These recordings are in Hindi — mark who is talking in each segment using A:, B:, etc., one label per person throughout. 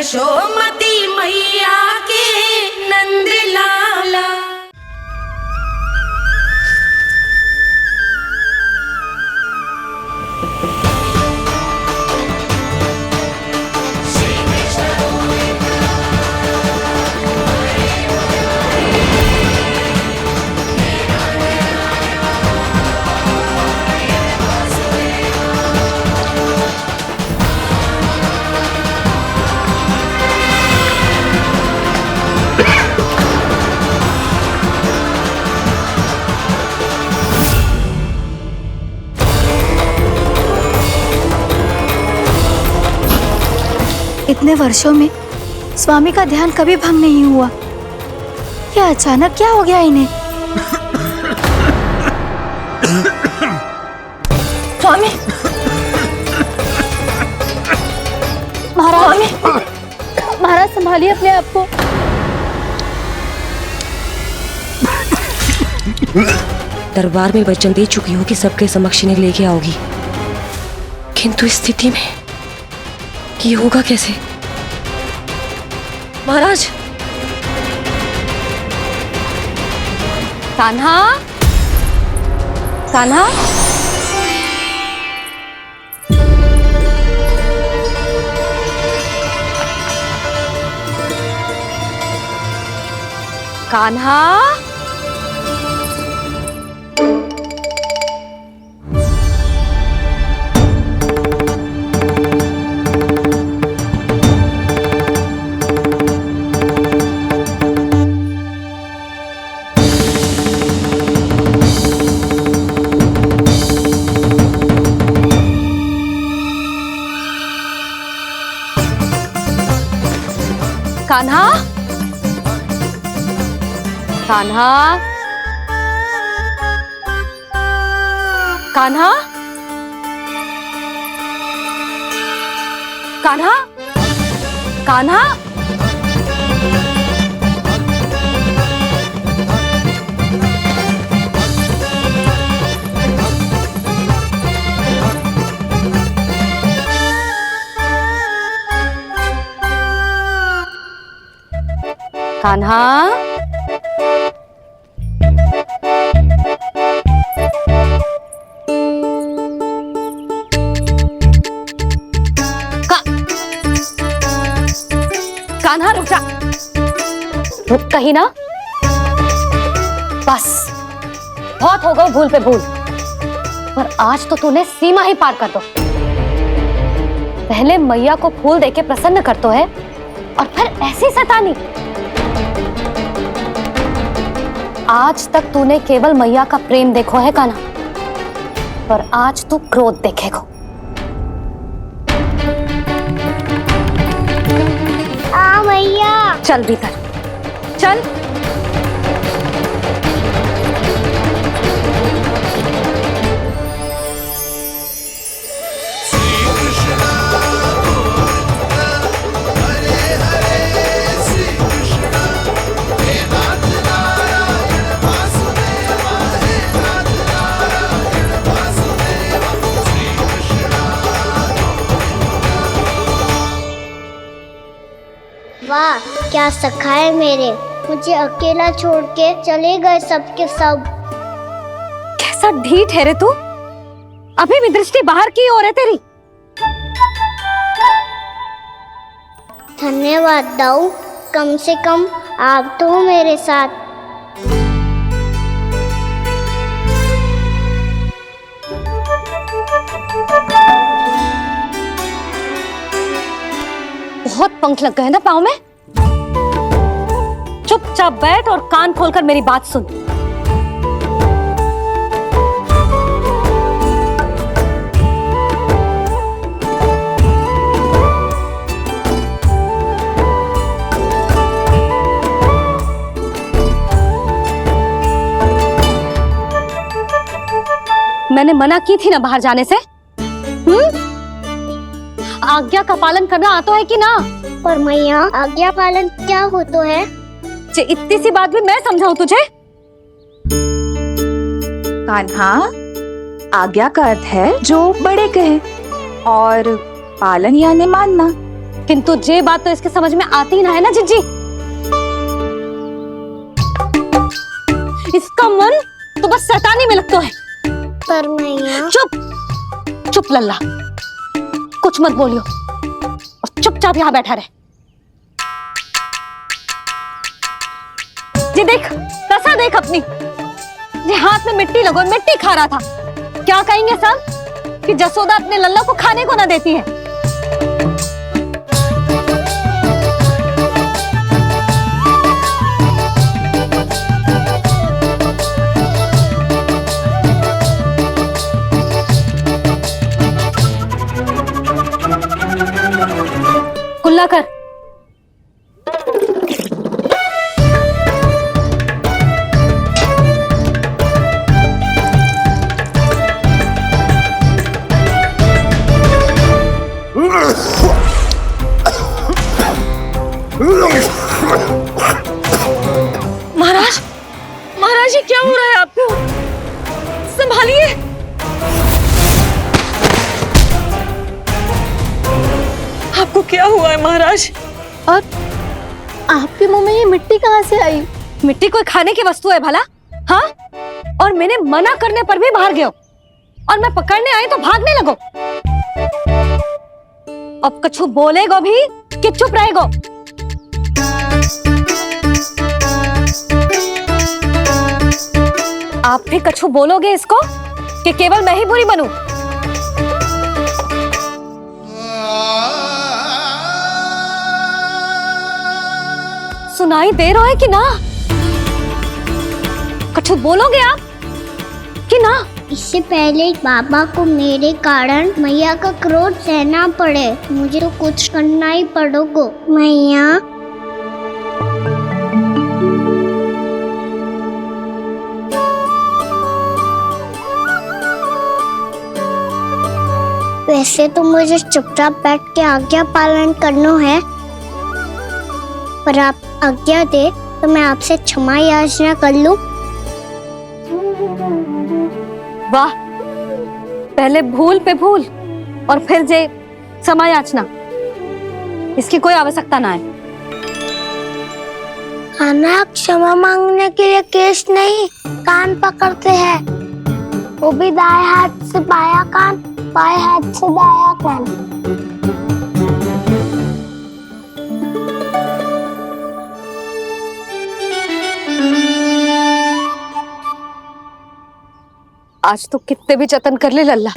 A: यशोमती मैया के नंद लाला।
B: इतने वर्षों में स्वामी का ध्यान कभी भंग नहीं हुआ। ये अचानक क्या हो गया इन्हें? स्वामी, महाराज, महाराज संभालिए अपने आप को।
C: दरबार में वचन दे चुकी हूँ कि सबके समक्ष इन्हें लेके आओगी, किंतु इस स्थिति में ये होगा कैसे? महाराज,
B: कान्हा, कान्हा, कान्हा, कान्हा, कान्हा, कान्हा, कान्हा, कान्हा, कान्हा, कान्हा रुक जा। रुक कहीं ना। बस बहुत हो गया भूल पे भूल, पर आज तो तूने सीमा ही पार कर दो। पहले मैया को फूल देके प्रसन्न कर तो है, और फिर ऐसी सतानी। आज तक तूने केवल मैया का प्रेम देखो है कान्हा, पर आज तू क्रोध देखेगा। मैया चल भीतर चल।
D: वाह क्या सखा है मेरे, मुझे अकेला छोड़ के चले गए सबके सब।
B: कैसा ढीठ है रे तू, अभी भी दृष्टि बाहर की ओर है तेरी।
D: धन्यवाद दाऊ, कम से कम आप तो हो मेरे साथ।
B: बहुत पंख लग गए ना पाँव में। चुपचाप बैठ और कान खोलकर मेरी बात सुन। मैंने मना की थी ना बाहर जाने से। आज्ञा का पालन करना आता है कि ना?
D: पर मैया आज्ञा पालन क्या हो तो है?
B: इतनी सी बात भी मैं समझाऊं तुझे?
E: कान्हा, आज्ञा का अर्थ है जो बड़े कहे, और पालन यानी मानना।
B: किंतु ये बात तो इसके समझ में आती ही ना है ना जिज्जी। इसका मन तो बस शैतानी में लगता है।
D: पर मैया।
B: चुप चुप लल्ला, कुछ मत बोलियो और चुपचाप यहाँ बैठा रहे। जी देख, दशा देख अपनी। जी हाथ में मिट्टी लगो, मिट्टी खा रहा था। क्या कहेंगे सब कि जसोदा अपने लल्ला को खाने को ना देती है। कुल्ला कर।
C: महाराज, महाराज ये क्या हो रहा है आपको? संभालिए। आपको क्या हुआ है महाराज?
B: और आपके मुंह में ये मिट्टी कहाँ से आई? मिट्टी कोई खाने की वस्तु है भला? हाँ, और मैंने मना करने पर भी बाहर गए हो और मैं पकड़ने आई तो भागने लगो। अब कछु बोलेगो भी कि चुप रहेगो? आप भी कछु बोलोगे इसको कि केवल मैं ही बुरी बनूं? सुनाई दे रहा है कि ना? कछु बोलोगे आप कि ना?
D: इससे पहले बाबा को मेरे कारण मैया का क्रोध सहना पड़े, मुझे तो कुछ करना ही पड़ोगो। मैया। वैसे तो मुझे चुपचाप बैठ के आज्ञा पालन करना है, पर आप आज्ञा दे तो मैं आपसे क्षमा याचना कर लूं।
B: वाह, पहले भूल पे भूल और फिर जे क्षमा याचना, इसकी कोई आवश्यकता ना है।
D: खाना क्षमा मांगने के लिए केस नहीं, कान पकड़ते हैं, वो भी दाएं हाथ से बायां कान, बाएं हाथ से दायां कान।
B: आज तो कितने भी जतन कर ले लल्ला,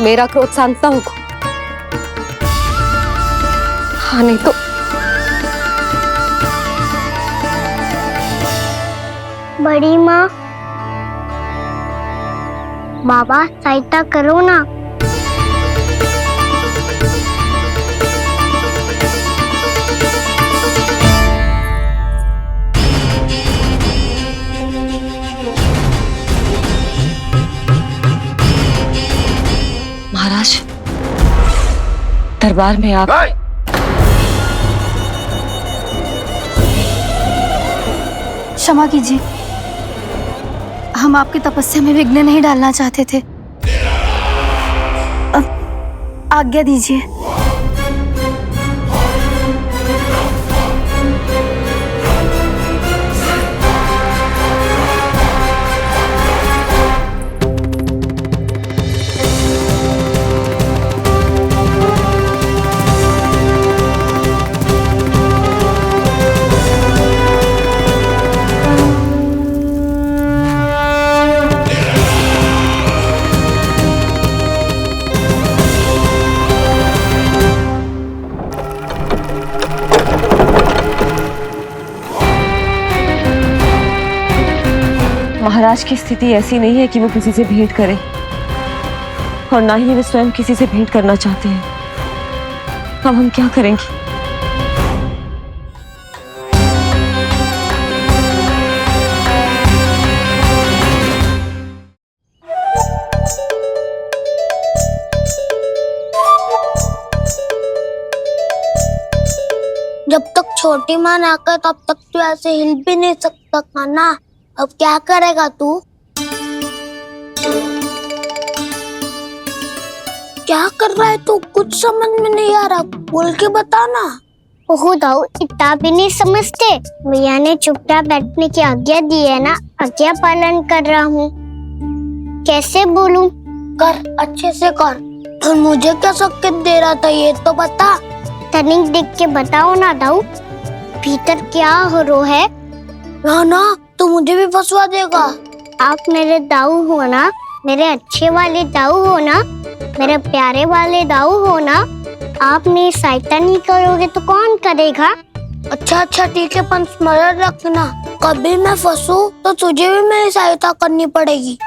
B: मेरा क्रोध शांत ना होगा। हाँ नहीं तो
D: बड़ी माँ, बाबा सहायता करो ना।
C: महाराज, दरबार में आप
E: क्षमा कीजिए, हम आपकी तपस्या में विघ्न नहीं डालना चाहते थे। अब आज्ञा दीजिए।
C: महाराज की स्थिति ऐसी नहीं है कि वो किसी से भेंट करें, और ना ही वे स्वयं किसी से भेंट करना चाहते हैं। अब हम क्या करेंगे?
D: जब तक छोटी माँ ना कर तब तक तू ऐसे हिल भी नहीं सकता था ना। अब क्या करेगा तू? क्या कर रहा है तू? कुछ समझ में नहीं आ रहा, बोल के बताना। ओहो दाऊ, इतना भी नहीं समझते। भैया ने चुपचाप बैठने की आज्ञा दी है ना, आज्ञा पालन कर रहा हूँ। कैसे बोलूं? कर, अच्छे से कर। और मुझे क्या संकेत दे रहा था ये तो बता। तनिक देख के बताओ ना दाऊ, भीतर क्या हो रो है? ना तो मुझे भी फंसवा देगा। आप मेरे दाऊ हो ना, मेरे अच्छे वाले दाऊ हो ना, मेरे प्यारे वाले दाऊ हो ना। आप मेरी सहायता नहीं करोगे तो कौन करेगा? अच्छा ठीक है, पर स्मरण रखना, कभी मैं फंसू तो तुझे भी मेरी सहायता करनी पड़ेगी।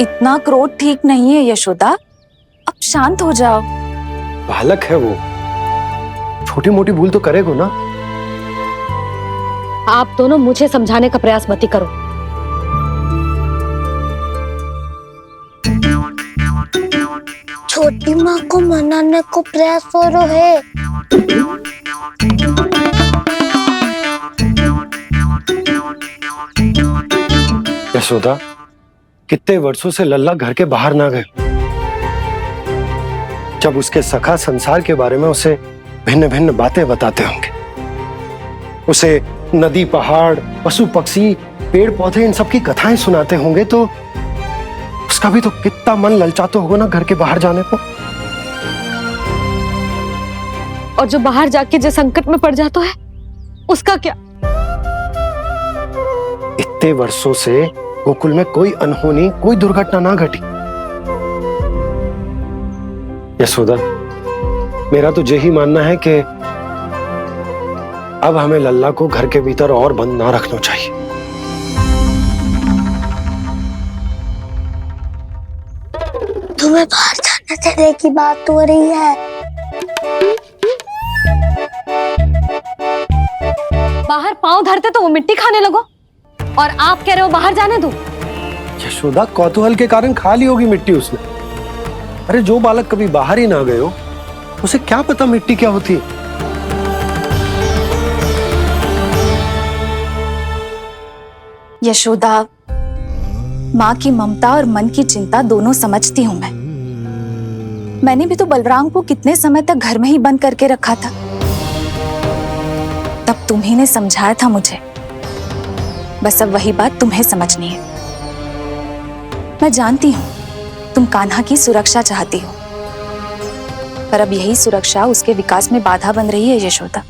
F: इतना क्रोध ठीक नहीं है यशोदा, अब शांत हो जाओ।
G: बालक है वो, छोटी मोटी भूल तो करेगा ना।
B: आप दोनों मुझे समझाने का प्रयास मत ही करो।
D: छोटी माँ को मनाने को प्रयास हो रहा है।
G: यशोदा, कितने वर्षों से लल्ला घर के बाहर ना गए। जब उसके सखा संसार के बारे में उसे भिन्न भिन्न बातें बताते होंगे, उसे नदी पहाड़ पशु पक्षी पेड़ पौधे इन सब की कथाएं सुनाते होंगे, तो उसका भी तो कितना मन ललचाता होगा ना घर के बाहर जाने को।
B: और जो बाहर जाके जो संकट में पड़ जाता है उसका क्या?
G: इतने वर्षों से गोकुल में कोई अनहोनी कोई दुर्घटना ना घटी। यशोदा, मेरा तो यही मानना है कि अब हमें लल्ला को घर के भीतर और बंद ना रखना चाहिए।
D: तुम्हें बाहर जाने देने की बात हो रही है।
B: बाहर पांव धरते तो वो मिट्टी खाने लगो, और आप कह रहे हो बाहर जाने दो।
G: यशोदा, कौतूहल के कारण खा ली होगी मिट्टी उसने। अरे जो बालक कभी बाहर ही ना गए हो, उसे क्या पता मिट्टी क्या होती है।
F: यशोदा, माँ की ममता और मन की चिंता दोनों समझती हूँ मैं। मैंने भी तो बलराम को कितने समय तक घर में ही बंद करके रखा था। तब तुम्ही ने समझाया था मुझे, बस अब वही बात तुम्हें समझनी है। मैं जानती हूँ तुम कान्हा की सुरक्षा चाहती हो, पर अब यही सुरक्षा उसके विकास में बाधा बन रही है यशोदा।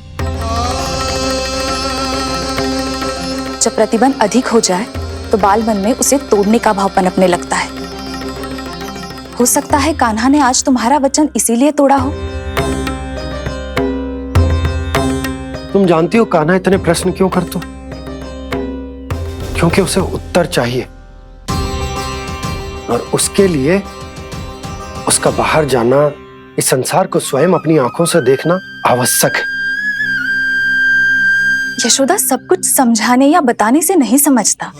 F: जब प्रतिबंध अधिक हो जाए तो बाल मन में उसे तोड़ने का भाव पनपने लगता है। हो सकता है कान्हा ने आज तुम्हारा वचन इसीलिए तोड़ा हो।
G: तुम जानती हो कान्हा इतने प्रश्न क्यों करता? क्योंकि उसे उत्तर चाहिए, और उसके लिए उसका बाहर जाना, इस संसार को स्वयं अपनी आंखों से देखना आवश्यक है।
F: यशोदा, सब कुछ समझाने या बताने से नहीं समझता,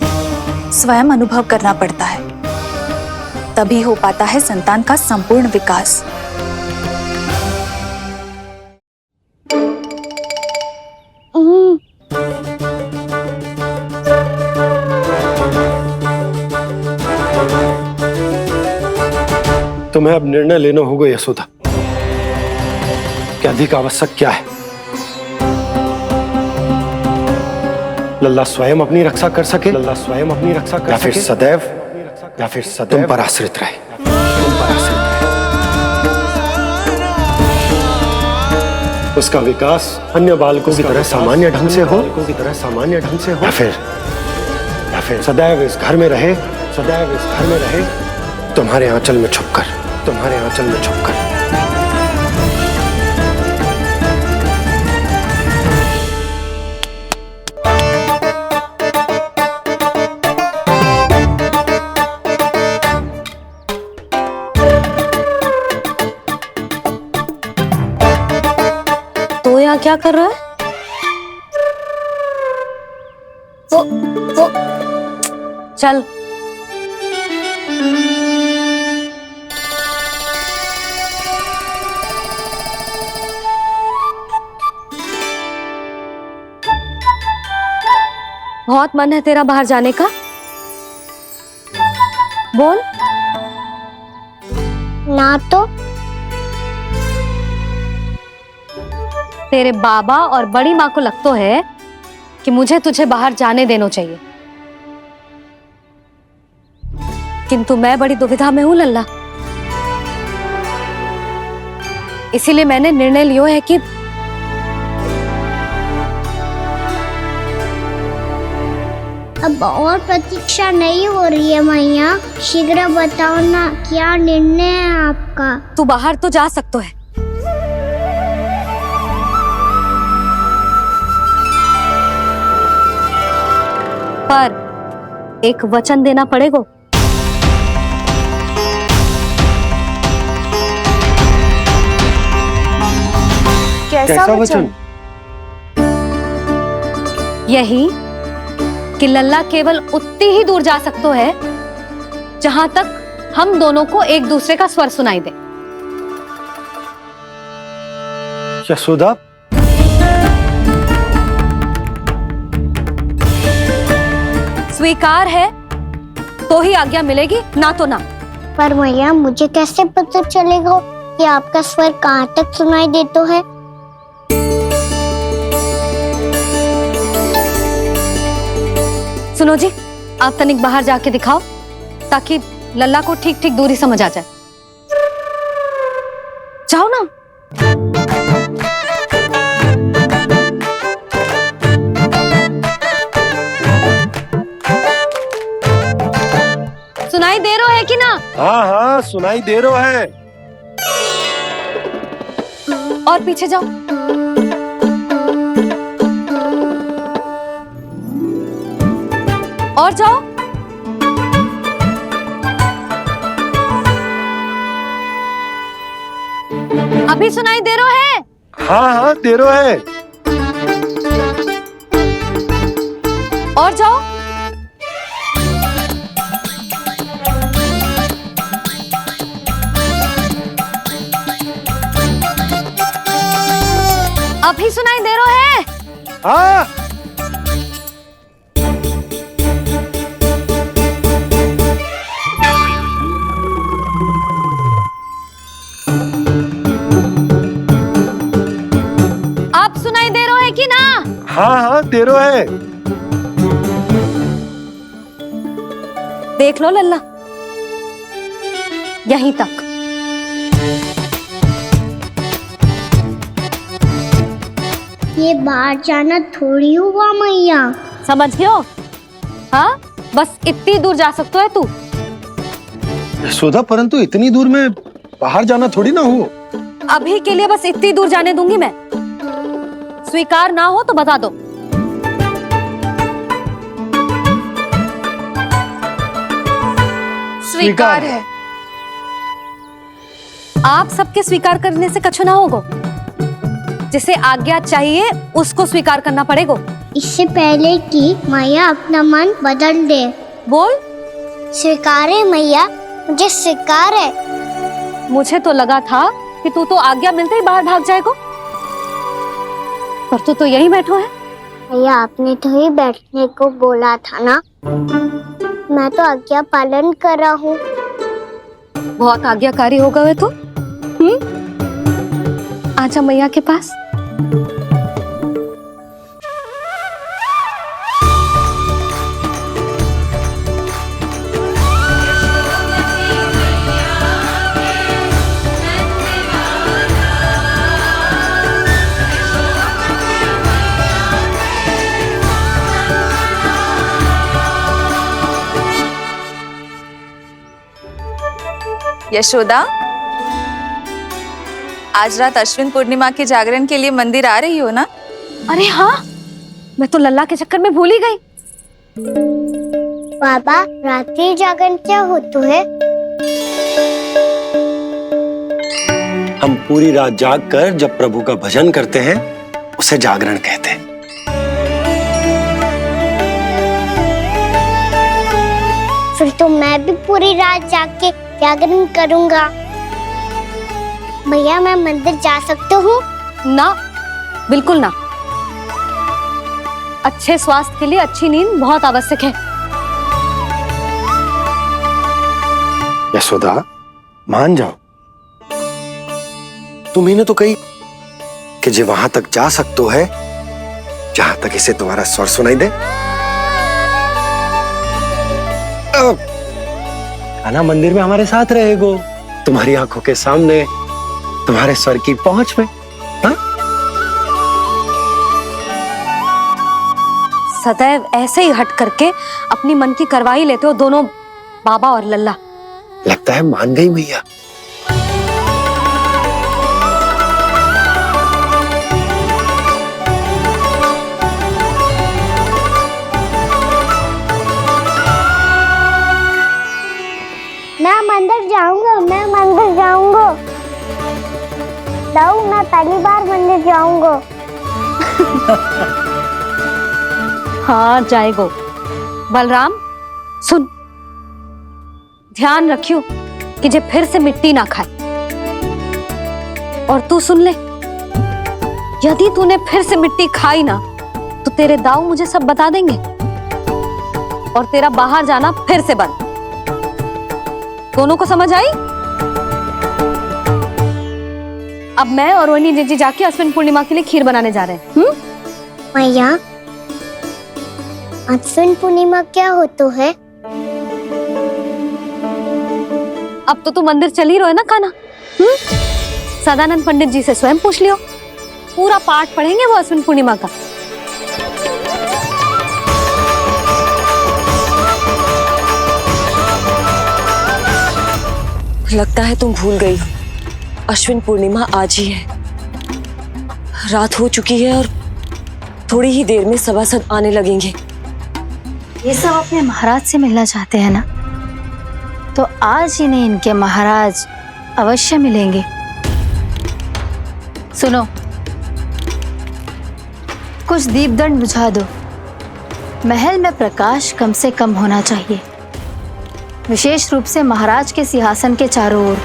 F: स्वयं अनुभव करना पड़ता है, तभी हो पाता है संतान का संपूर्ण विकास।
G: तुम्हें अब निर्णय लेना होगा यशोदा कि अधिक आवश्यक क्या है। लल्ला स्वयं अपनी रक्षा कर सके, लल्ला स्वयं अपनी रक्षा कर सके, या फिर सदैव तुम पर आश्रित रहे। उसका विकास अन्य बालकों की तरह सामान्य ढंग से हो, या फिर सदैव इस घर में रहे, तुम्हारे आंचल में छुपकर।
B: तो यहाँ क्या कर रहा है?
D: वो
B: चल। बहुत मन है तेरा बाहर जाने का? बोल।
D: ना तो
B: तेरे बाबा और बड़ी माँ को लगता है कि मुझे तुझे बाहर जाने देना चाहिए, किंतु मैं बड़ी दुविधा में हूं लल्ला। इसीलिए मैंने निर्णय लियो है कि
D: अब और प्रतीक्षा नहीं हो रही है मैया, शीघ्र बताओ ना क्या निर्णय है आपका।
B: तू बाहर तो जा सकता है, पर एक वचन देना पड़ेगा।
F: कैसा वचन?
B: यही कि लल्ला केवल उतनी ही दूर जा सकता है जहां तक हम दोनों को एक दूसरे का स्वर सुनाई दे।
G: यशोदा,
B: स्वीकार है तो ही आज्ञा मिलेगी, ना तो ना।
D: पर मैया मुझे कैसे पता चलेगा कि आपका स्वर कहाँ तक सुनाई देता है?
B: सुनो जी, आप तनिक बाहर जाके दिखाओ ताकि लल्ला को ठीक ठीक दूरी समझ आ जाए। जाओ ना। सुनाई दे रहा है कि ना?
G: हाँ हाँ सुनाई दे रहा है।
B: और पीछे जाओ। और जाओ। अभी सुनाई दे रहा है?
G: हाँ हाँ दे रहा है।
B: और जाओ। अभी सुनाई दे रहा है?
G: हाँ।
B: आप सुनाई दे रहा है कि ना?
G: हाँ हाँ दे रहा है।
B: देख लो लल्ला, यहीं तक।
D: ये बाहर जाना थोड़ी हुआ मैया।
B: समझ गयो? हाँ, बस इतनी दूर जा सकता है तू।
G: यशोदा, परंतु इतनी दूर में बाहर जाना थोड़ी ना हो।
B: अभी के लिए बस इतनी दूर जाने दूंगी मैं। स्वीकार ना हो तो बता दो।
F: स्वीकार है।
B: आप सबके स्वीकार करने से कछु ना होगा। जिसे आज्ञा चाहिए उसको स्वीकार करना पड़ेगा।
D: इससे पहले कि मैया अपना मन बदल दे।
B: बोल।
D: स्वीकार है मैया, मुझे स्वीकार है।
B: मुझे तो लगा था कि तू तो आज्ञा मिलते ही बाहर भाग जाएगा, पर तू तो यहीं बैठो है।
D: भैया आपने तो ही बैठने को बोला था ना, मैं तो आज्ञा पालन कर रहा हूँ।
B: बहुत आज्ञाकारी होगा वे तो। आजा मैया के पास।
F: यशोदा, आज रात अश्विन पूर्णिमा के जागरण के लिए मंदिर आ रही हो ना?
B: अरे हाँ, मैं तो लल्ला के चक्कर में भूल ही गई।
D: बाबा, रात्रि जागरण क्या होता है?
G: हम पूरी रात जाग कर जब प्रभु का भजन करते हैं उसे जागरण कहते हैं।
D: फिर तो मैं भी पूरी रात जाग के जागरण करूंगा। भैया मैं मंदिर जा सकती हूँ?
B: ना, बिल्कुल ना। अच्छे स्वास्थ्य के लिए अच्छी नींद बहुत आवश्यक है।
G: यशोदा, मान जाओ, तुम्हें तो कही कि जे वहां तक जा सकते है जहां तक इसे तुम्हारा स्वर सुनाई दे। खाना मंदिर में हमारे साथ रहेगो, तुम्हारी आंखों के सामने, तुम्हारे स्वर की पहुंच में। हाँ?
B: सदैव ऐसे ही हट करके अपनी मन की करवाई लेते हो दोनों बाबा और लल्ला।
G: लगता है मान गई मैया।
D: मैं मंदिर जाऊंगा, मैं मंदिर जाऊंगा। दाऊ, मैं पहली बार मंदिर जाऊंगा।
B: हाँ जाएगो। बलराम सुन, ध्यान रखियो कि जे फिर से मिट्टी ना खाए। और तू सुन ले, यदि तूने फिर से मिट्टी खाई ना तो तेरे दाऊ मुझे सब बता देंगे और तेरा बाहर जाना फिर से बंद। दोनों को समझ आई? अब मैं और रोहिणी जीजी जाके अश्विन पूर्णिमा के लिए खीर बनाने जा रहे हैं।
D: मैया, अश्विन पूर्णिमा क्या होता है?
B: अब तो तू मंदिर चल ही रहो है ना खाना। सदानंद पंडित जी से स्वयं पूछ लियो, पूरा पाठ पढ़ेंगे वो अश्विन पूर्णिमा का।
C: लगता है तुम भूल गई हो, अश्विन पूर्णिमा आज ही है। रात हो चुकी है और थोड़ी ही देर में सभासद आने लगेंगे।
E: ये सब अपने महाराज से मिलना चाहते हैं ना, तो आज ही नहीं इनके महाराज अवश्य मिलेंगे। सुनो, कुछ दीपदंड बुझा दो। महल में प्रकाश कम से कम होना चाहिए, विशेष रूप से महाराज के सिंहासन के चारों ओर।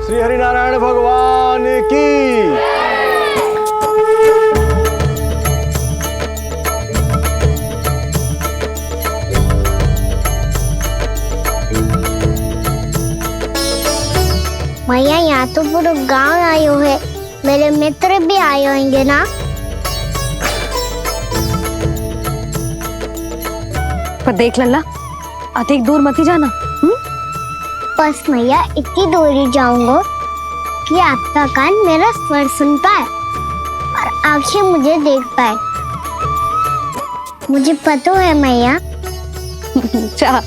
G: श्री हरिनारायण भगवान की।
D: मैया, यहाँ तो पूरा गांव आयो है, मेरे मित्र भी आए होंगे ना?
B: पर देख लल्ला, अधिक दूर मत ही जाना।
D: बस मैया, इतनी दूर ही जाऊंगा कि आपका कान मेरा स्वर सुन पाए और आंखें मुझे देख पाए। मुझे पता है मैया।
B: अच्छा,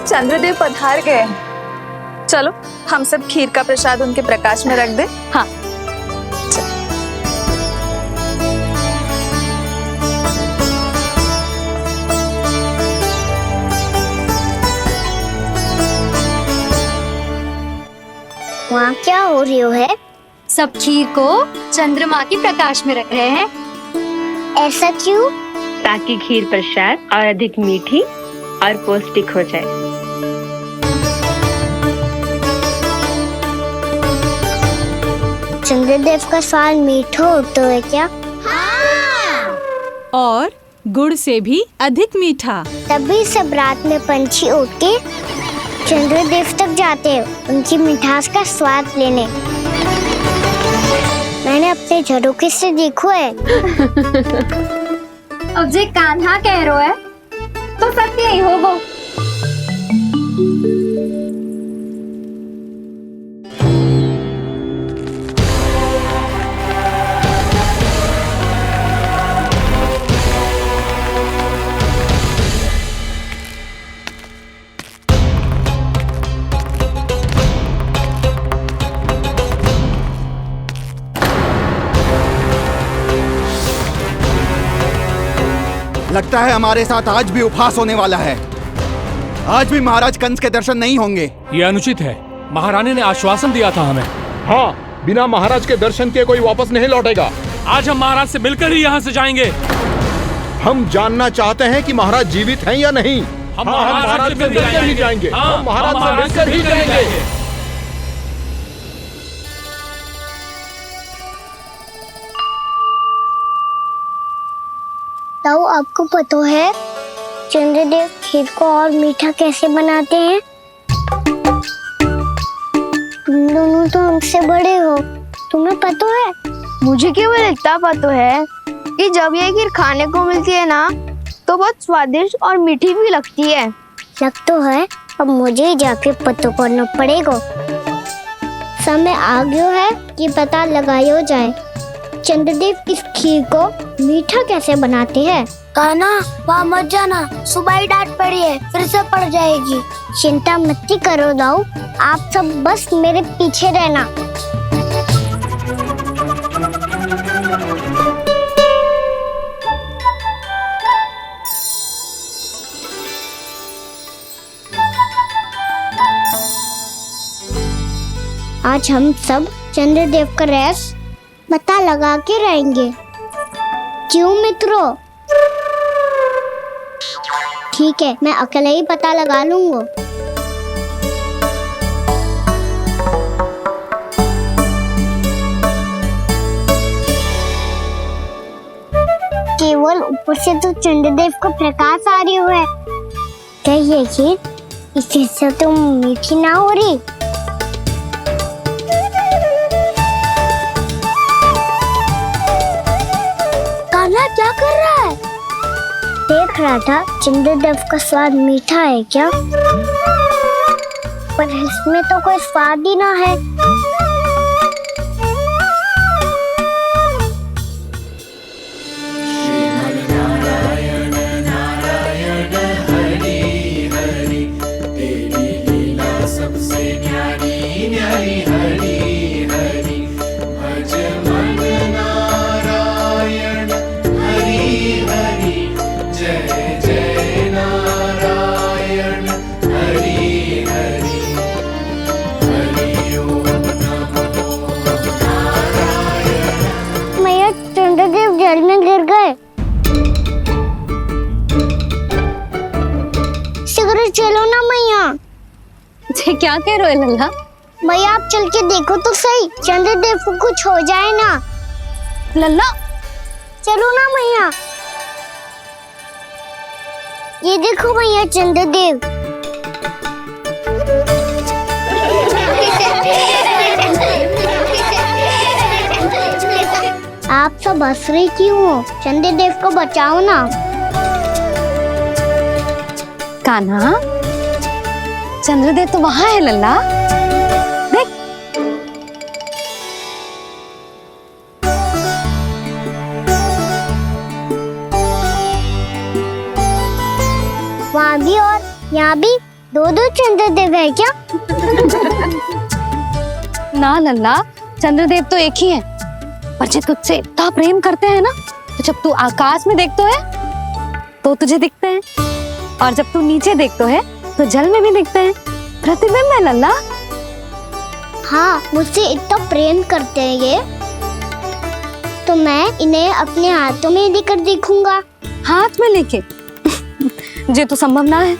F: चंद्रदेव पधार गए। चलो हम सब खीर का प्रसाद उनके प्रकाश में रख दे।
B: हाँ।
D: वहाँ क्या हो रही है?
E: सब खीर को चंद्रमा की प्रकाश में रख रहे हैं।
D: ऐसा क्यों?
H: ताकि खीर प्रसाद और अधिक मीठी और पौष्टिक हो जाए।
D: चंद्रदेव का स्वाद मीठा होता है क्या?
I: और गुड़ से भी अधिक मीठा।
D: तभी सब रात में पंछी उठ के चंद्रदेव तक जाते हैं उनकी मिठास का स्वाद लेने। मैंने अपने झरोखे से देखो है।
B: अब जे कान्हा कह रो है तो सत्य ही हो वो।
J: लगता है हमारे साथ आज भी उपहास होने वाला है। आज भी महाराज कंस के दर्शन नहीं होंगे।
K: ये अनुचित है। महारानी ने आश्वासन दिया था हमें।
L: हाँ, बिना महाराज के दर्शन के कोई वापस नहीं लौटेगा।
K: आज हम महाराज से मिलकर ही यहाँ से जाएंगे।
L: हम जानना चाहते हैं कि महाराज जीवित हैं या नहीं।
K: हम महाराज से मिलकर ही जाएंगे।
L: हम महाराज से मिलकर ही जाएंगे।
D: ताऊ, आपको पता है चंद्रदेव खीर को और मीठा कैसे बनाते हैं? तुम दोनों तो हमसे बड़े हो, तुम्हें पता है?
M: मुझे केवल इतना पता है कि जब ये खीर खाने को मिलती है ना तो बहुत स्वादिष्ट और मीठी भी लगती है।
D: लग तो है, अब मुझे ही जाके पता करना पड़ेगा। समय आ गया है कि पता लगाया जाए चंद्रदेव इस खीर को मीठा कैसे बनाते हैं। कान्हा, वहाँ मत जाना, सुबह ही डांट पड़ी है, फिर से पड़ जाएगी। चिंता मत करो दाऊ, आप सब बस मेरे पीछे रहना। आज हम सब चंद्रदेव का रहस्य पता लगा के रहेंगे। क्यों मित्रों? ठीक है, मैं अकेले ही पता लगा लूंगा। केवल ऊपर से तो चंद्रदेव को प्रकाश आ रही है। क्या ये खीर इससे तो मीठी ना हो रही? क्या कर रहा है? देख रहा था चंद्रदेव का स्वाद मीठा है क्या, पर इसमें तो कोई स्वाद ही ना है। जल में गिर गए। शीघ्र चलो ना मैया।
B: क्या कह रहे हो लल्ला?
D: मैया आप चल के देखो तो सही, चंद्रदेव को कुछ हो जाए ना।
B: लल्ला
D: चलो ना मैया। ये देखो मैया चंद्रदेव। आप सब हंस रही क्यों हो? चंद्रदेव को बचाओ ना।
B: कान्हा, चंद्रदेव तो वहां है लल्ला, देख।
D: वहाँ भी और यहाँ भी दो चंद्रदेव है क्या?
B: ना लल्ला, चंद्रदेव तो एक ही है। पर जब तुझसे इतना प्रेम करते हैं ना, तो जब तू आकाश में देखते है तो तुझे दिखते हैं, और जब तू नीचे देखते है तो जल में भी दिखते हैं। प्रतिबिंब है लल्ला।
D: हाँ, मुझसे इतना प्रेम करते हैं ये, तो मैं इन्हें अपने हाथों में लेकर देखूंगा।
B: हाथ में लेके? ये तो संभव ना है।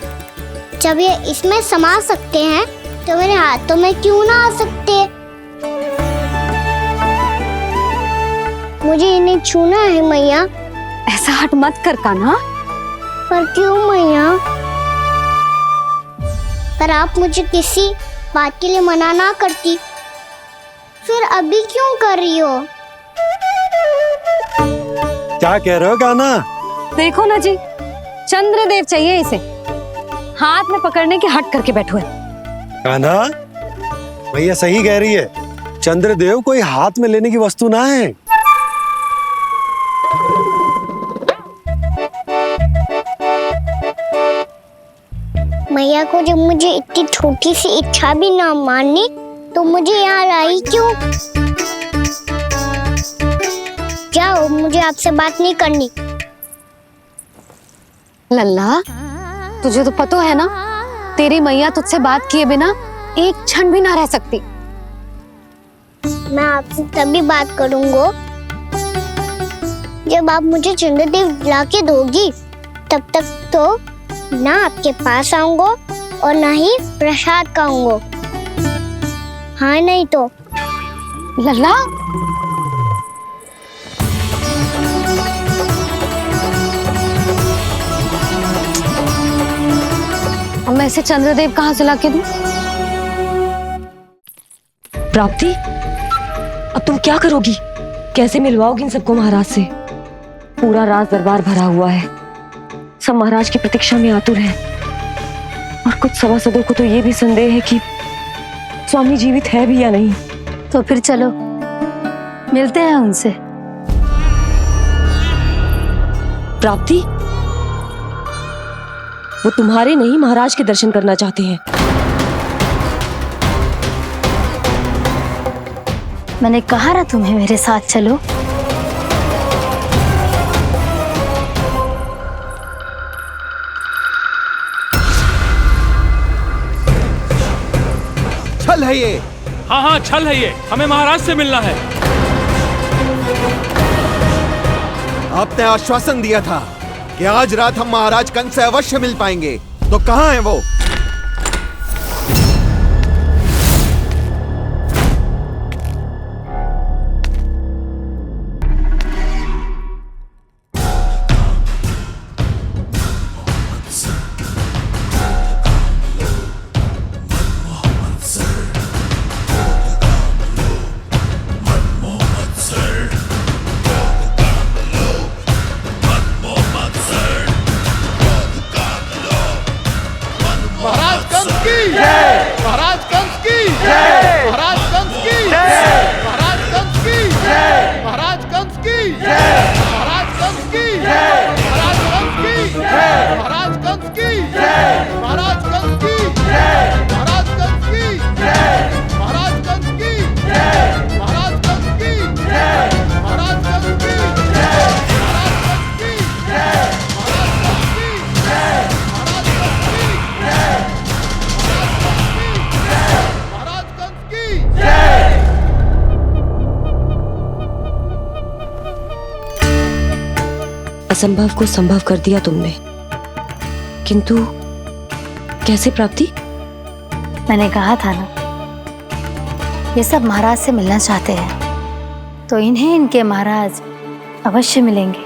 D: जब ये इसमें समा सकते हैं तो मेरे हाथों में क्यों ना आ सकते? मुझे इन्हें छूना है मैया,
B: ऐसा हट मत कर कान्हा।
D: पर क्यों मैया? पर आप मुझे किसी बात के लिए मना ना करती, फिर अभी क्यों कर रही हो?
G: क्या कह रहे हो कान्हा?
B: देखो ना जी, चंद्रदेव चाहिए इसे, हाथ में पकड़ने के हट करके बैठो है।
G: कान्हा, भैया सही कह रही है, चंद्रदेव कोई हाथ में लेने की वस्तु ना है।
D: मैया को जब मुझे इतनी छोटी सी इच्छा भी ना माननी, तो मुझे यहाँ लाई क्यों? जाओ, मुझे आपसे बात नहीं करनी।
B: लल्ला, तुझे तो पता है ना, तेरी मैया तुझसे बात किए बिना एक क्षण भी ना रह सकती।
D: मैं आपसे तभी बात करूंगा जब आप मुझे चंद्रदेव ला के दोगी। तब तक तो ना आपके पास आऊंगा और ना ही प्रसाद खाऊंगा। हाँ नहीं तो।
B: लल्ला, अब मैं इसे चंद्रदेव कहाँ से लाके दूं?
C: प्राप्ति, अब तुम क्या करोगी? कैसे मिलवाओगी इन सबको महाराज से? पूरा राज दरबार भरा हुआ है, सब महाराज की प्रतीक्षा में आतुर हैं। और कुछ सभासदों को तो ये भी संदेह है कि स्वामी जीवित है भी या नहीं।
E: तो फिर चलो मिलते हैं उनसे।
C: प्राप्ति, वो तुम्हारे नहीं महाराज के दर्शन करना चाहते हैं।
E: मैंने कहा ना तुम्हें मेरे साथ चलो।
J: छल है ये।
K: हाँ हाँ, छल है ये, हमें महाराज से मिलना है।
J: आपने आश्वासन दिया था कि आज रात हम महाराज कंस से अवश्य मिल पाएंगे, तो कहाँ है वो?
C: असंभव को संभव कर दिया तुमने, किंतु कैसे प्राप्ति?
E: मैंने कहा था ना, ये सब महाराज से मिलना चाहते हैं, तो इन्हें इनके महाराज अवश्य मिलेंगे।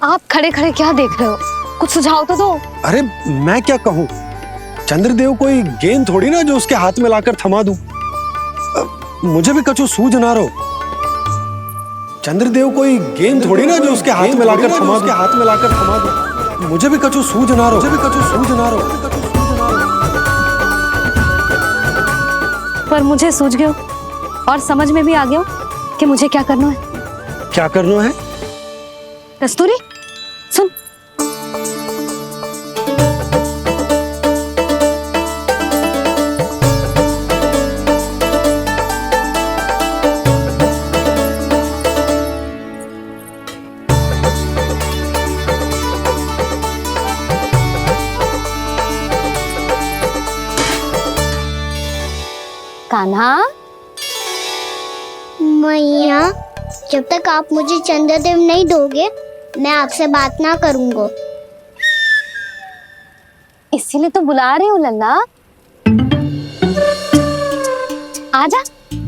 B: आप खड़े खड़े क्या देख रहे हो? कुछ सुझाव तो दो।
G: अरे मैं क्या कहूँ, चंद्रदेव कोई गेंद थोड़ी ना जो उसके हाथ में लाकर थमा दूं। मुझे भी कछु सूझ ना रहो। चंद्रदेव कोई गेंद थोड़ी ना जो उसके हाथ में लाकर थमा दूं। मुझे भी कछु सूझ ना रहो।
B: पर मुझे सूझ गयो और समझ में भी आ गया कि मुझे क्या करना है।
G: क्या करना है?
B: कस्तूरी सुन, कान्हा।
D: मैया, जब तक आप मुझे चंद्रदेव नहीं दोगे, मैं आपसे बात ना करूंगा।
B: इसीलिए तो बुला रही हूँ लल्ला। आजा,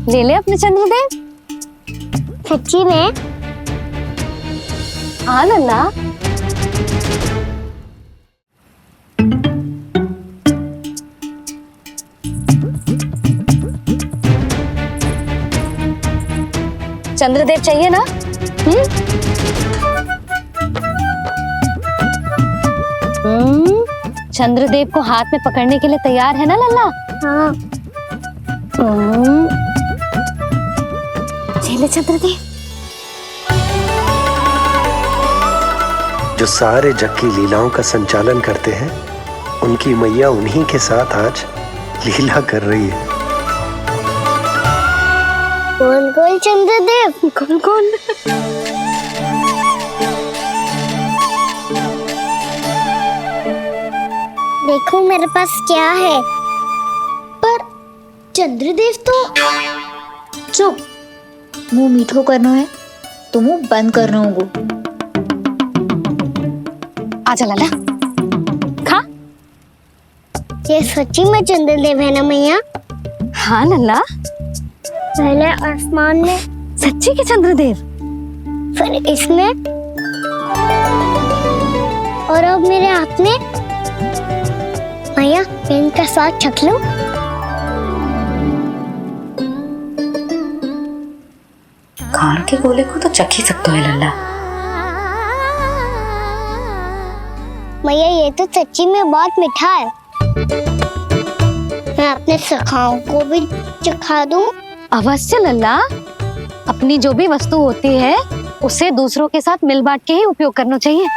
B: ले ले अपने चंद्रदेव।
D: सच्ची में?
B: हाँ लल्ला। चंद्रदेव चाहिए ना? चंद्रदेव को हाथ में पकड़ने के लिए तैयार है ना लल्ला?
D: हाँ।
B: ले चंद्रदेव।
G: जो सारे जग की लीलाओं का संचालन करते हैं, उनकी मैया उन्हीं के साथ आज लीला कर रही है।
D: गोल गोल चंद्रदेव, गोल गोल। देखो मेरे पास क्या है।
M: पर चंद्रदेव तो चुप, मुंह मीठो करनो है तो मुंह बंद करनो होगो।
B: आजा लल्ला, खा।
D: ये सच्ची में चंद्रदेव है ना मैया?
B: हाँ लल्ला,
D: पहले आसमान में,
B: सच्ची के चंद्रदेव,
D: फिर इसमें, और अब मेरे हाथ में। मैया, मैं इनका स्वाद चख लूं?
F: खान के गोले को तो चख ही सकते हो लल्ला।
D: मैया, ये तो सच्ची में बहुत मीठा है। मैं अपने सखाओं को भी चखा दूं?
B: अवश्य लल्ला। अपनी जो भी वस्तु होती है उसे दूसरों के साथ मिल बांट के ही उपयोग करना चाहिए।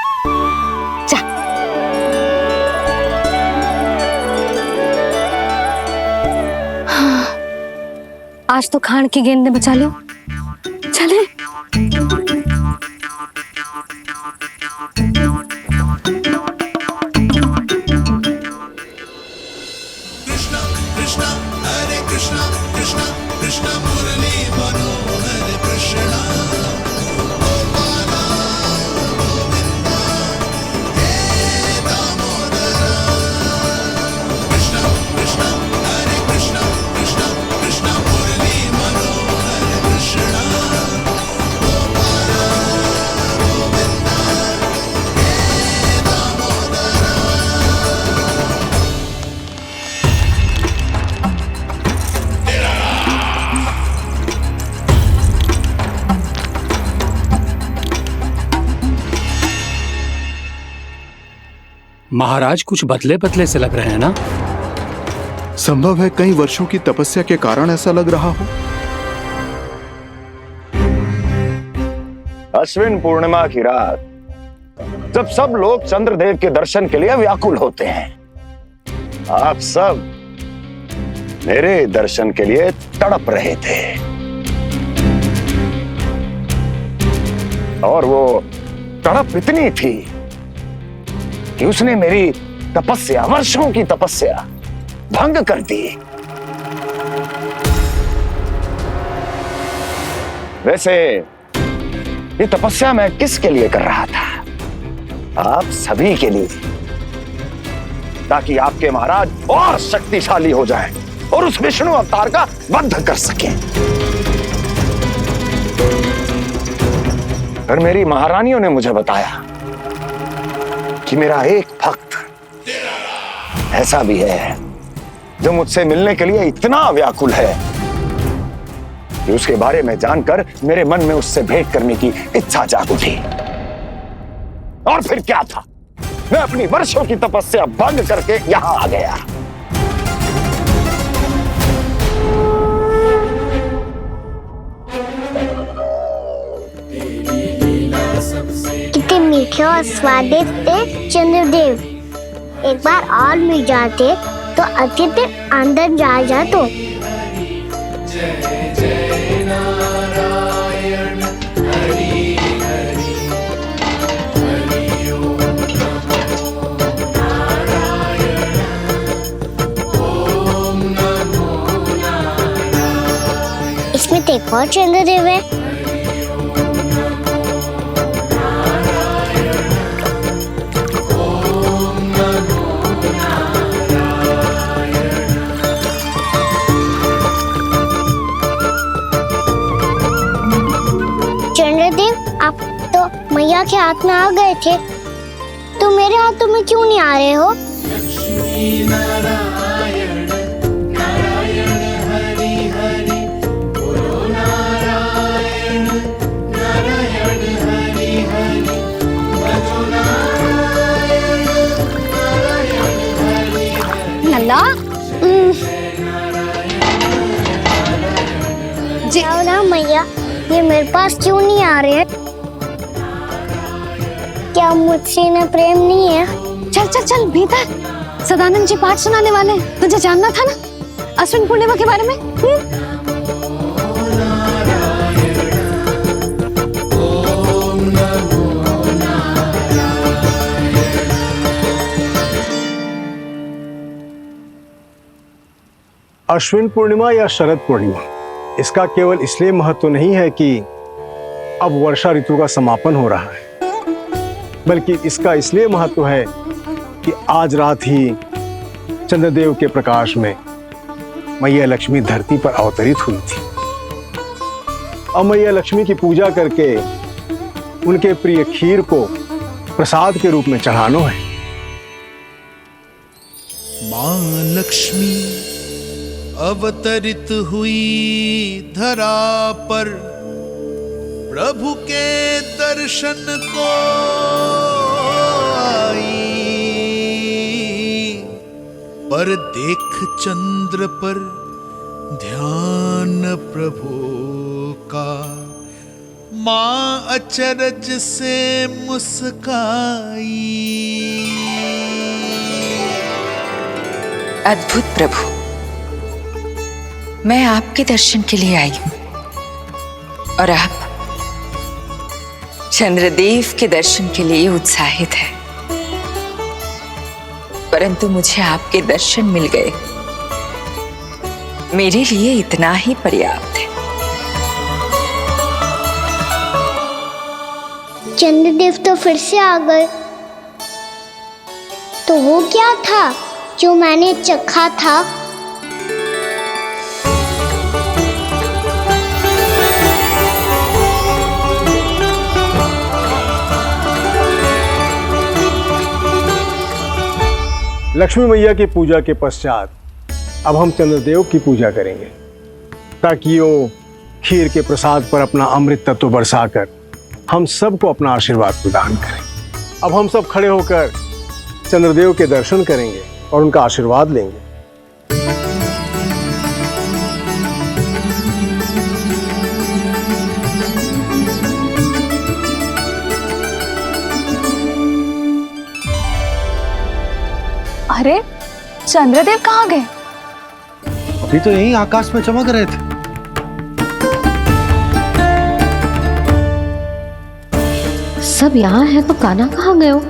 B: जा। हाँ, आज तो खान की गेंद ने बचा लो। चले।
K: महाराज कुछ बदले बदले से लग रहे हैं ना?
L: संभव है कई वर्षों की तपस्या के कारण ऐसा लग रहा हो।
N: अश्विन पूर्णिमा की रात, जब सब लोग चंद्रदेव के दर्शन के लिए व्याकुल होते हैं, आप सब मेरे दर्शन के लिए तड़प रहे थे। और वो तड़प इतनी थी कि उसने मेरी तपस्या, वर्षों की तपस्या भंग कर दी। वैसे ये तपस्या मैं किसके लिए कर रहा था? आप सभी के लिए, ताकि आपके महाराज और शक्तिशाली हो जाएं और उस विष्णु अवतार का वध कर सकें। और मेरी महारानियों ने मुझे बताया कि मेरा एक भक्त ऐसा भी है जो मुझसे मिलने के लिए इतना व्याकुल है कि उसके बारे में जानकर मेरे मन में उससे भेंट करने की इच्छा जाग उठी। और फिर क्या था, मैं अपनी वर्षों की तपस्या भंग करके यहां आ गया।
D: कितने मीठे और स्वादिष्ट थे चंद्रदेव। एक बार और मिल जाते तो अच्छे से अंदर जा जातो। इसमें तो एक और चंद्रदेव है। चंद्रदेव, आप तो मैया के हाथ में आ गए थे, तो मेरे हाथों में क्यों नहीं आ रहे हो?
B: लल्ला
D: जी ना मैया, ये मेरे पास क्यों नहीं आ रहे हैं? क्या मुझसे इन्हें प्रेम नहीं है?
B: चल चल चल भीतर, सदानंद जी पाठ सुनाने वाले हैं। तुझे जानना था ना अश्विन पूर्णिमा के बारे में?
O: अश्विन पूर्णिमा या शरद पूर्णिमा, इसका केवल इसलिए महत्व नहीं है कि अब वर्षा ऋतु का समापन हो रहा है, बल्कि इसका इसलिए महत्व है कि आज रात ही चंद्रदेव के प्रकाश में मैया लक्ष्मी धरती पर अवतरित हुई थी। अब मैया लक्ष्मी की पूजा करके उनके प्रिय खीर को प्रसाद के रूप में चढ़ाना है।
P: मां लक्ष्मी अवतरित हुई धरा पर, प्रभु के दर्शन को आई, पर देख चंद्र पर ध्यान प्रभु का, मां अचरज से मुस्काई।
Q: अद्भुत प्रभु, मैं आपके दर्शन के लिए आई हूं और आप चंद्रदेव के दर्शन के लिए उत्साहित है, परंतु मुझे आपके दर्शन मिल गए, मेरे लिए इतना ही पर्याप्त है।
D: चंद्रदेव तो फिर से आ गए, तो वो क्या था जो मैंने चखा था?
O: लक्ष्मी मैया की पूजा के पश्चात अब हम चंद्रदेव की पूजा करेंगे, ताकि वो खीर के प्रसाद पर अपना अमृत तत्व बरसाकर हम सबको अपना आशीर्वाद प्रदान करें। अब हम सब खड़े होकर चंद्रदेव के दर्शन करेंगे और उनका आशीर्वाद लेंगे।
F: अरे चंद्रदेव कहाँ गए?
G: अभी तो यहीं आकाश में चमक रहे थे।
B: सब यहाँ है तो कान्हा कहाँ गए हो?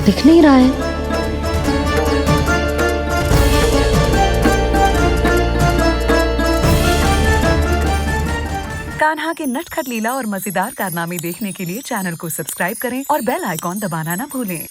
B: दिख नहीं रहा है।
R: कान्हा के नटखट लीला और मजेदार कारनामे देखने के लिए चैनल को सब्सक्राइब करें और बेल आइकॉन दबाना ना भूलें।